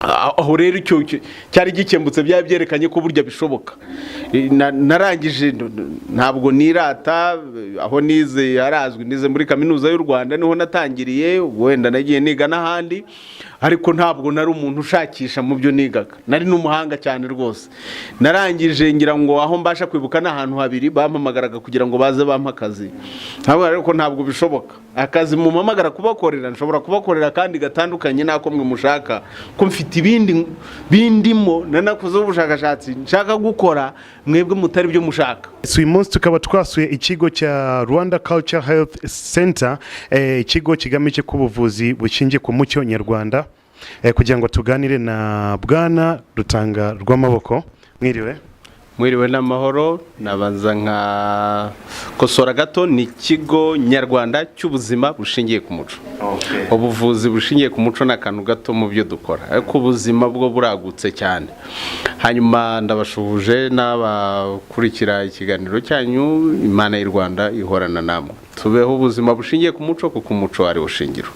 aho rero icyo cyari gikembutse byerekanye ko burya bishoboka. Narangije ntabwo nirata, aho nize harazwi, nize muri kaminuza y'u Rwanda niho natangiriye, wenda nagiye niga n'ahandi, ariko ntabwo nari umuntu ushakisha mu byo nigaga, nari n'umuhanga cyane rwose. Narangije ngira ngo aho mbasha kwibuka n'ahantu habiri bampamagaraga kugira ngo baze bampa akazi, ariko ntabwo bishoboka. Akazi mumpamagara kubakorera nshobora kubakorera kandi gatandukanye nako mwe mushaka, ko mfite ibindi bindimo nanakoze ubushakashatsi nshaka gukora mwebwe mutari byo mushaka. Uyu munsi tukaba twasuye ikigo cya Rwanda Culture Health Center, ikigo kigamije ku buvuzi bushingiye ku mucyo nyarwanda, kugira ngo tuganire na Bwana Rutanga Rwamaboko. Mwiriwe n'amahoro. Nabanza nka kosora gato, ni ikigo nyarwanda cy'ubuzima bushingiye ku muco. Ubuvuzi bushingiye ku muco n'akantu gato mu byo dukora, ariko ubuzima bwo buragutse cyane. Hanyuma ndabashuhuje n'abakurikira ikiganiro cyanyu. Imana y'u Rwanda ihorana namwe, tubeho ubuzima bushingiye ku muco kuko umuco ari ushingiro.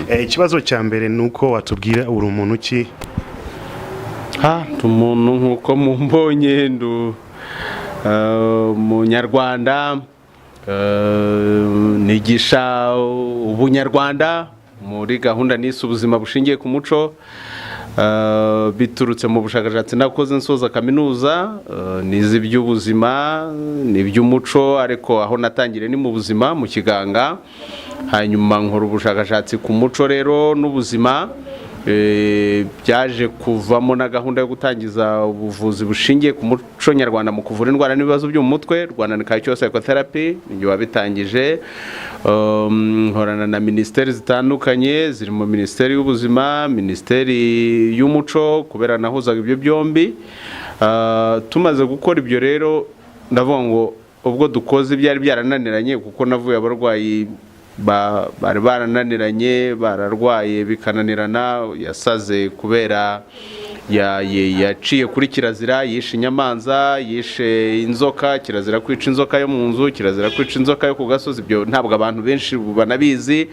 Ikibazo cya mbere nuko watubwira uri umuntu ki? Umuntu nkuko mumbonye ndu munyarwanda, nigisha ubunyarwanda muri gahunda n'isi ubuzima bushingiye ku muco, biturutse mu bushakashatsi nakoze nsoza kaminuza, nize iby'ubuzima n'iby'umuco, ariko aho natangire ni mu buzima mu kiganga, hanyuma nkora ubushakashatsi ku muco rero n'ubuzima. Byaje kuvamo na gahunda yo gutangiza ubuvuzi bushingiye ku muco nyarwanda mu kuvura indwara n'ibibazo byo mu mutwe. Rwanda Cultural Psychotherapy ninjye wabitangije, nkorana na ministeri zitandukanye, zirimo Minisiteri y'Ubuzima, Minisiteri y'Umuco, kubera nahuzaga ibyo byombi. Tumaze gukora ibyo rero ndavuga ngo ubwo dukoze byari byarananiranye, kuko navuye abarwayi bari barananiranye, bararwaye bikananirana, yasaze kubera yaciye kuri kirazira, yishe inyamanza, yishe inzoka, kirazira kwica inzoka yo mu nzu, kirazira kwica inzoka yo ku gasozi. Ibyo ntabwo abantu benshi banabizi,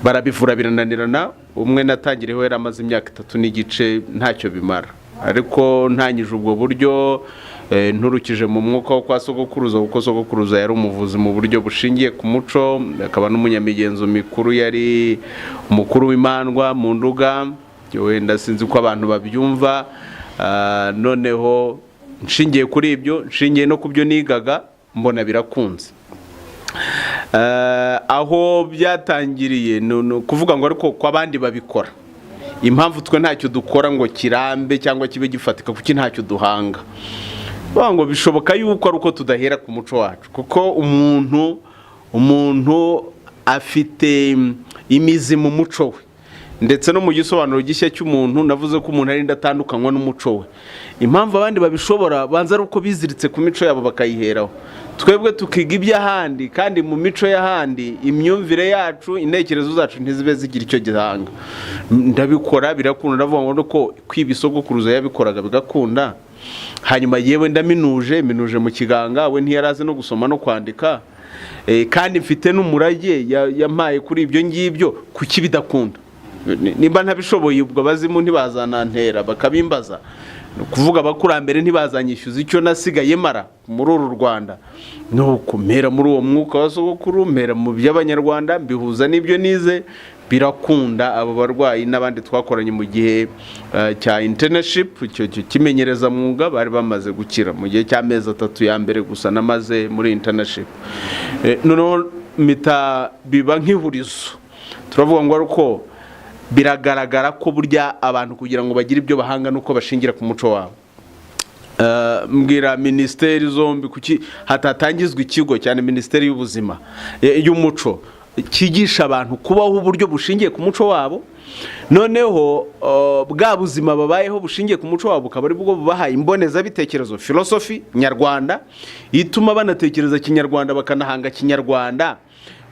barabivura birananirana. Umwe natangiriyeho yari amaze imyaka 3 n'igice ntacyo bimara, ariko ntanyije ubwo buryo nturukije mu mwuka wo kwa sogokuruza, kuko sogokuruza yari umuvuzi mu buryo bushingiye ku muco, akaba n'umunyamigenzo mikuru, yari umukuru w'imandwa mu Nduga. Wenda sinzi ko abantu babyumva. Noneho nshingiye kuri ibyo, nshingiye no kubyo nigaga, mbona birakunze. Aho byatangiriye no kuvuga ngo ariko kwa bandi babikora, impamvu twe ntacyo dukora ngo kirambe cyangwa kibe gifatika, kuki ntacyo duhanga. Ngo bishoboka yuko ari uko tudahera ku muco wacu, kuko umuntu afite imizi mu muco we, ndetse no mu gisobanuro gishya cy'umuntu navuze ko umuntu ari ndatandukanywa n'umuco we. Impamvu abandi babishobora banza ari uko biziritse ku mico yabo bakayiheraho, twebwe tukiga iby'ahandi, kandi mu mico y'ahandi imyumvire yacu, intekerezo zacu ntizibe zigira icyo gihanga. Ndabikora birakunda, ndavuga ngo ko kwibisogokuruza yabikoraga bigakunda. Hanyuma yewe ndaminuje mu kiganga, we ntiyaraze no gusoma no kwandika, kandi mfite n'umurage yampaye kuri ibyo ngibyo, kuki bidakunda. Nimba ntabishoboye ubwo abazimu ntibazanantera bakabimbaza, kuvuga abakurambere ntibazanyishyuza icyo nasigaye mara muri uru Rwanda. Nuko mpera muri uwo mwuka wa sogokuru, mpera mu by'abanyarwanda, mbihuza n'ibyo nize, birakunda. Abo barwayi n'abandi twakoranye mu gihe cya internship, icyo kimenyereza mwuga, bari bamaze gukira mu gihe cy'amezi 3 ya mbere gusa namaze muri internship. Noneho mita biba nk'ihurizo, turavuga ngo ariko biragaragara ko burya abantu kugira ngo bagire ibyo bahanga nuko bashingira ku muco wabo. Mbwira ministeri zombi kuki hatatangizwa ikigo cyane Minisiteri y'Ubuzima y'Umuco kigisha abantu kubaho uburyo bushingiye ku muco wabo, noneho bwa buzima babayeho bushingiye ku muco wabo bukaba ari bwo bubahaye imboneza bitekerezo, philosophy nyarwanda ituma banatekereza kinyarwanda bakanahanga kinyarwanda,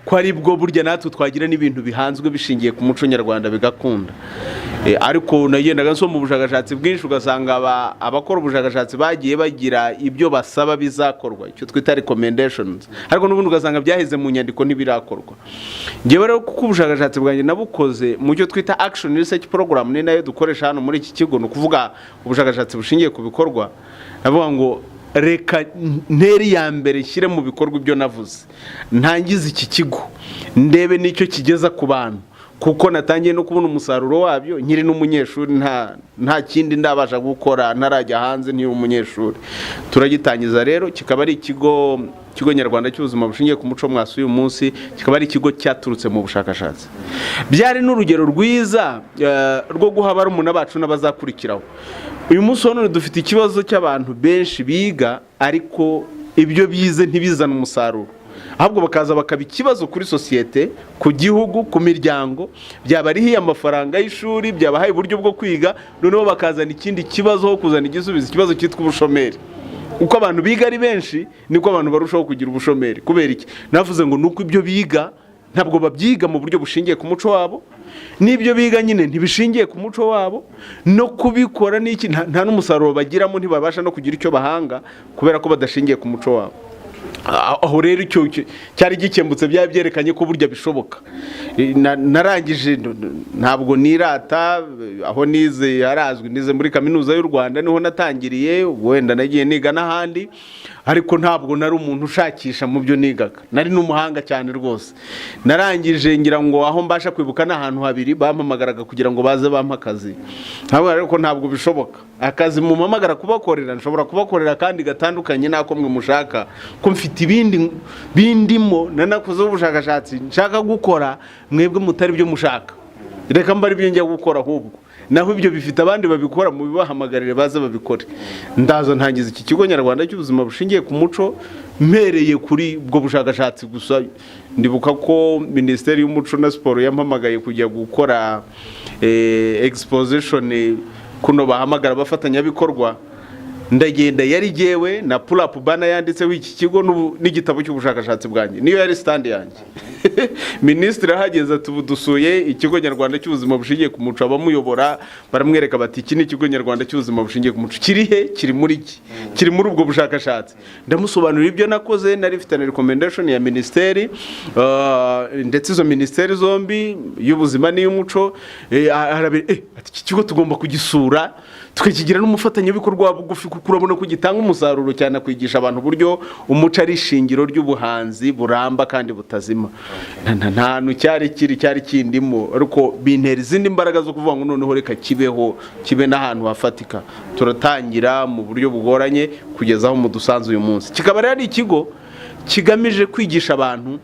ko ari bwo burya natwe twagira n'ibintu bihanzwe bishingiye ku muco nyarwanda bigakunda. Ariko nagendaga nsoma ubushakashatsi bwinshi ugasanga abakora ubushakashatsi bagiye bagira ibyo basaba bizakorwa, icyo twita recommendations, ariko n'ubundi ugasanga byaheze mu nyandiko ntibirakorwa. Ngewe rero kuko ubushakashatsi bwanjye nabukoze mu cyo twita action research program, ni nayo dukoresha hano muri iki kigo, no kuvuga ubushakashatsi bushingiye ku bikorwa. Navuga ngo reka nteri ya mbere nshyire mu bikorwa ibyo navuze, ntangize iki kigo ndebe n'icyo kigeza ku bantu, kuko natangiye no kubona umusaruro wabyo nkiri n'umunyeshuri, nta kindi ndabasha gukora ntarajya hanze nkiri umunyeshuri. Turagitangiza rero, kikaba ari ikigo nyarwanda cy'ubuzima bushingiye ku muco mwasuye uyu munsi, kikaba ari ikigo cyaturutse mu bushakashatsi. Byari n'urugero rwiza rwo guha barumuna bacu n'abazakurikiraho. Uyu munsi none dufite ikibazo cy'abantu benshi biga ariko ibyo bize ntibizana umusaruro, ahubwo bakaza bakaba ikibazo kuri sosiyete, ku gihugu, ku miryango, byaba ariho amafaranga y'ishuri, byabahaye uburyo bwo kwiga, noneho bakazana ikindi kibazo ho kuzana igisubizo, ikibazo cyitwa ubushomeri. Uko abantu biga ari benshi niko abantu barushaho kugira ubushomeri. Kubera iki? Navuze ngo nuko ibyo biga ntabwo babyiga mu buryo bushingiye ku muco wabo, n'ibyo biga nyine ntibishingiye ku muco wabo, no kubikora n'iki nta n'umusaruro bagiramo, ntibabasha no kugira icyo bahanga kubera ko badashingiye ku muco wabo. Aho rero icyo cyari gikembutse, byaba byerekanye ko burya bishoboka. Narangije ntabwo nirata, aho nize harazwi, nize muri kaminuza y'u Rwanda, niho natangiriye, wenda nagiye niga n'ahandi, ariko ntabwo nari umuntu ushakisha mu byo nigaga, nari n'umuhanga cyane rwose. Narangije ngira ngo aho mbasha kwibuka n'ahantu habiri bampamagaraga kugira ngo baze bampa akazi, ariko ntabwo bishoboka. Akazi mumpamagara kubakorera, nshobora kubakorera kandi gatandukanye nako mwe mushaka, ko mfite ibindi bindimo nanakoze ubushakashatsi nshaka gukora, mwebwe mutari byo mushaka, reka mbari byo njya gukora, ahubwo naho ibyo bifite abandi babikora, mu bibahamagarire baze babikore. Ndaza ntangiza iki kigo nyarwanda cy'ubuzima bushingiye ku muco, mpereye kuri ubwo bushakashatsi gusa. Ndibuka ko Minisiteri y'Umuco na Siporo yampamagaye kujya gukora exposition kuno bahamagara abafatanyabikorwa, ndagenda, yari jyewe na pull-up banner yanditseho iki kigo n'igitabo cy'ubushakashatsi bwanjye, niyo yari stand yanjye. Minisitiri ahageze ati ubu dusuye ikigo nyarwanda cy'ubuzima bushingiye ku muco, abamuyobora baramwereka bati iki ni ikigo nyarwanda cy'ubuzima bushingiye ku muco, kiri he? Kiri muri iki? Kiri muri ubwo bushakashatsi. Ndamusobanurira ibyo nakoze, nari mfite na recommendation ya Minisiteri, ndetse izo Minisiteri zombi y'ubuzima n'iy'umuco, ati iki kigo tugomba kugisura tukakigira n'umufatanyabikorwa bugufi, kuko urabona ko gitanga umusaruro cyane, kwigisha abantu uburyo umuco ari ishingiro ry'ubuhanzi buramba kandi butazima. Nta hantu cyari kindimo, ariko bintera izindi mbaraga zo kuvuga ngo noneho reka kibeho, kibe n'ahantu hafatika. Turatangira mu buryo bugoranye kugeza aho mu dusanze uyu munsi. Kikaba rero ari ikigo kigamije kwigisha abantu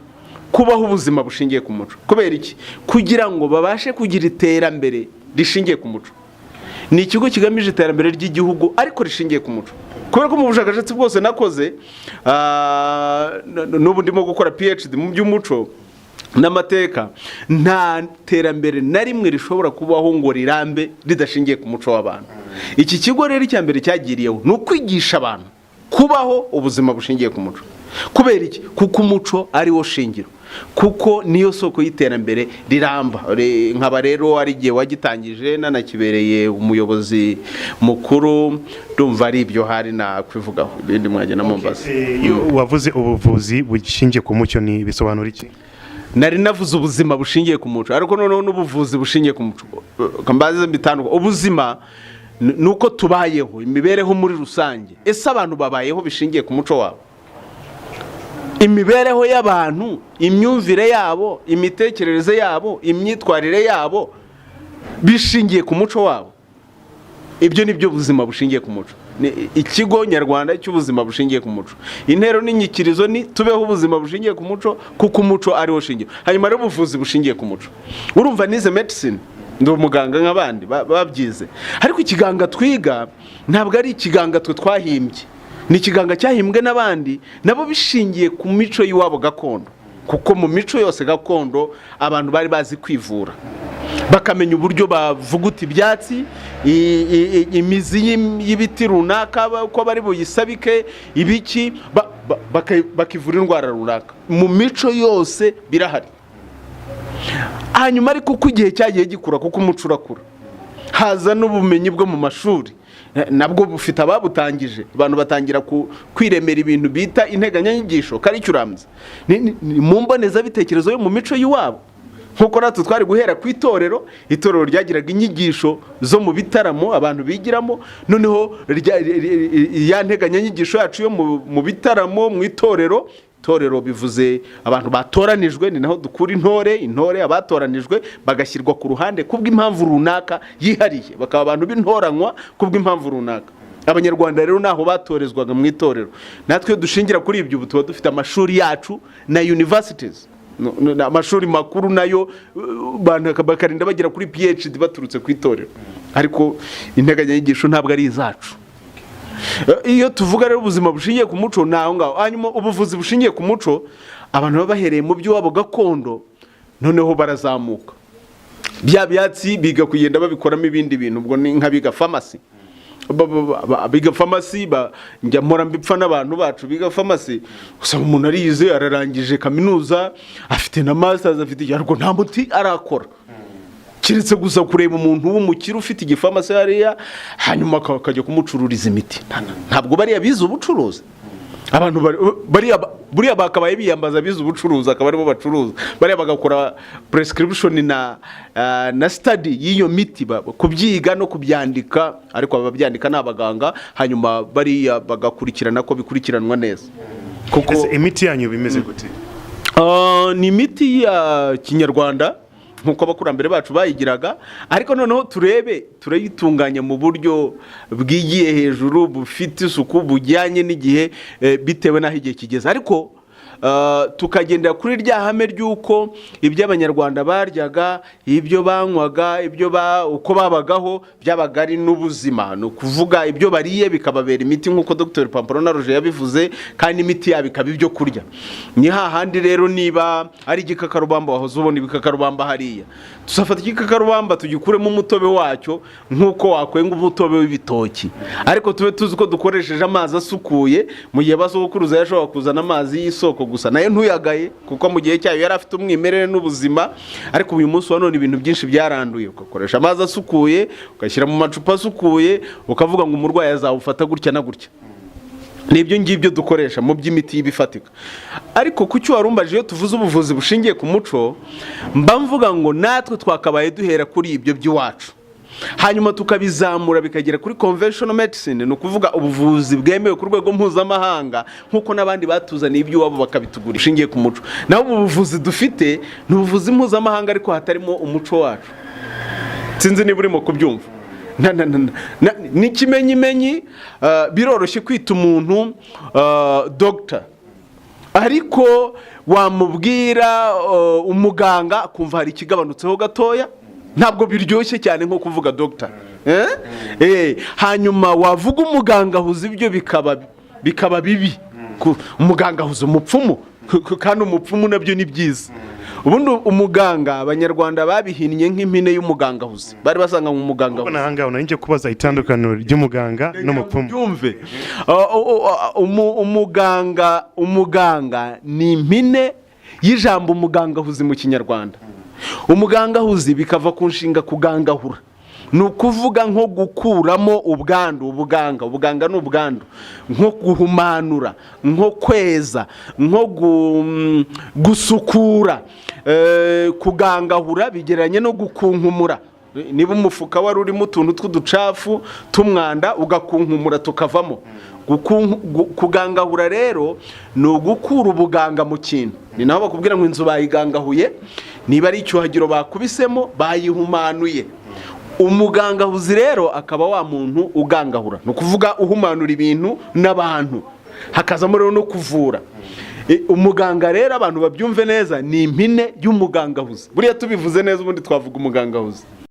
kubaho ubuzima bushingiye ku muco. Kubera iki? Kugira ngo babashe kugira iterambere rishingiye ku muco. Ni ikigo kigamije iterambere ry'igihugu ariko rishingiye ku muco. Kubera ko mu bushakashatsi bwose nakoze, n'ubu ndimo gukora PhD mu by'umuco n'amateka, nta terambere na rimwe rishobora kubaho ngo rirambe ridashingiye ku muco w'abantu. Iki kigo rero icya mbere cyagiriyeho ni ukwigisha abantu kubaho ubuzima bushingiye ku muco. Kubera iki? Kuko umuco ari wo shingiro, kuko niyo soko y'iterambere riramba. Nkaba rero ari gihe wagitangije, nanakibereye umuyobozi mukuru, ndumva ari ibyo hari nakwivugaho, ibindi mwagena mumbaza. Wavuze ubuvuzi bushingiye ku muco, ni bisobanura iki? Nari navuze ubuzima bushingiye ku muco, ariko noneho n'ubuvuzi bushingiye ku muco kambaze bitandukanye. Ubuzima nuko tubayeho, imibereho muri rusange. Ese abantu babayeho bishingiye ku muco wabo? Imibereho y'abantu, imyumvire yabo, imitekerereze yabo, imyitwarire yabo bishingiye ku muco wabo? Ibyo ni byo buzima bushingiye ku muco. Ikigo nyarwanda cy'ubuzima bushingiye ku muco, intero n'inyikirizo ni tubeho ubuzima bushingiye ku muco, kuko umuco ari wo shingiro. Hanyuma rero ubuvuzi bushingiye ku muco, urumva nize medicine, ndi umuganga nk'abandi babyize, ariko ikiganga twiga ntabwo ari ikiganga twe twahimbye, ni ikiganga cyahimbwe n'abandi nabo bishingiye ku mico y'iwabo gakondo, kuko mu mico yose gakondo abantu bari bazi kwivura. bakamenya uburyo bavuguta ibyatsi, imizi y'ibiti runaka ko bari buyisabike ibiki, bakivura indwara runaka. Mu mico yose birahari. Hanyuma ariko uko igihe cyagiye gikura, kuko umuco urakura, haza n'ubumenyi bwo mu mashuri, nabwo bufite ababutangije. Abantu batangira kwiremera ibintu bita integanyanyigisho curriculums mu mbonezabitekerezo yo mu mico y'iwabo. Nkuko natwe twari guhera ku itorero ryagiraga inyigisho zo mu bitaramo abantu bigiramo, noneho ya nteganyanyigisho yacu yo mu bitaramo mu itorero bivuze abantu batoranijwe, ni naho dukura intore abatoranijwe bagashyirwa ku ruhande kubw'impamvu runaka yihariye, bakaba abantu b'intoranywa kubw'impamvu runaka. Abanyarwanda rero naho batorezwaga mu itorero. Natwe dushingira kuri ibyo, tuba dufite amashuri yacu na universities, amashuri makuru nayo bakarinda bagera kuri PhD baturutse ku itorero. Ariko integanyanyigisho ntabwo ari izacu. Iyo tuvuga rero ubuzima bushingiye ku muco naho ngaho. Hanyuma ubuvuzi bushingiye ku muco, abantu baba bahereye mu by'iwabo gakondo, noneho barazamuka. Bya byatsi biga kugenda babikoramo ibindi bintu, ubwo ni nka biga pharmacy. Biga pharmacy, njya mpora mbipfa n'abantu bacu biga pharmacy, usanga umuntu arize ararangije kaminuza, afite na masters, afite ariko nta muti arakora, kiretse gusa kureba umuntu w'umukire ufite igipharmacy hariya, hanyuma akajya kumucururiza imiti. Ntabwo bariya bize ubucuruzi. Abantu buriya bakabaye biyambaza bize ubucuruzi, akaba aribo bacuruza. Bariya bagakora prescription na study y'iyo miti, kubyiga no kubyandika, ariko ababyandika n'abaganga, hanyuma bariya bagakurikirana ko bikurikiranwa neza. Kuko imiti yanyu bimeze gute? Ni imiti ya Kinyarwanda nkuko abakurambere bacu bayigiraga, ariko noneho turayitunganya mu buryo bwigiye hejuru, bufite isuku, bujyanye n'igihe, bitewe n'aho igihe kigeze. Ariko tukagendera kuri rya hame ry'uko ibyo abanyarwanda baryaga, ibyo banywaga, uko babagaho byabaga ari n'ubuzima. Ni ukuvuga ibyo bariye bikababera imiti, nk'uko Dr Pamplona Roger yabivuze, kandi imiti yabo ikaba ibyo kurya. Ni hahandi rero niba ari igikakarubamba, wahoze ubona ibikakarubamba hariya, tuzafata igikakarubamba tugikuremo umutobe wacyo nk'uko wakwenga umutobe w'ibitoki, ariko tube tuzi ko dukoresheje amazi asukuye. Mu gihe basokuruza yashobora kuzana amazi y'isoko gusa, nayo ntuyagaye, kuko mu gihe cyayo yari afite umwimerere n'ubuzima. Ariko uyu munsi wa none ibintu byinshi byaranduye, ugakoresha amazi asukuye, ugashyira mu macupa asukuye, ukavuga ngo umurwayi azawufata gutya na gutya. Nibyo ngibyo dukoresha mu by'imiti y'ibifatika. Ariko kucyo warumbaje, iyo tuvuze ubuvuzi bushingiye ku muco, mba mvuga ngo natwe twakabaye duhera kuri ibyo by'iwacu, hanyuma tukabizamura bikagera kuri conventional medicine. Ni ukuvuga ubuvuzi bwemewe ku rwego mpuzamahanga, nk'uko n'abandi batuzaniye iby'iwabo bakabitugura bishingiye ku muco. Naho ubuvuzi dufite ni ubuvuzi mpuzamahanga, ariko hatarimo umuco wacu. Sinzi niba urimo kubyumva. N'ikimenyimenyi, biroroshye kwita umuntu doctor, ariko wamubwira umuganga kumva hari ikigabanutseho gatoya, ntabwo biryoshye cyane nko kuvuga doctor. Hanyuma wavuga umuganga ahuza, ibyo bikaba bibi. Umuganga ahuza umupfumu, kandi umupfumu nabyo ni byiza. Ubundi umuganga abanyarwanda babihinnye nk'impine y'umuganga ahuze, bari basanga mu muganga ahuze. Nahanga unanje kubaza itandukaniro ry'umuganga n'umupfumu. Byumve, umuganga ni impine y'ijambo umuganga ahuze mu Kinyarwanda. Umuganga ahuze bikava ku nshinga kugangahura, ni ukuvuga nko gukuramo ubwandu. Ubuganga ni ubwandu, nko guhumanura, nko kweza, nko gusukura. Kugangahura bigeranye no gukunkumura. Niba umufuka wari urimo utuntu tw'uducafu tumwanda, ugakunkumura tukavamo. Kugangahura rero ni ugukura ubuganga mu kintu. Ni naho bakubwira ngo inzu bayigangahuye, niba ari icyuhagiro bakubisemo bayihumanuye. Umugangahuzi rero akaba wa muntu ugangahura, ni ukuvuga uhumanura ibintu n'abantu, hakazamo rero no kuvura. Umuganga rero abantu babyumve neza, ni impine y'umugangahuzi. Buriya tubivuze neza ubundi twavuga umugangahuzi.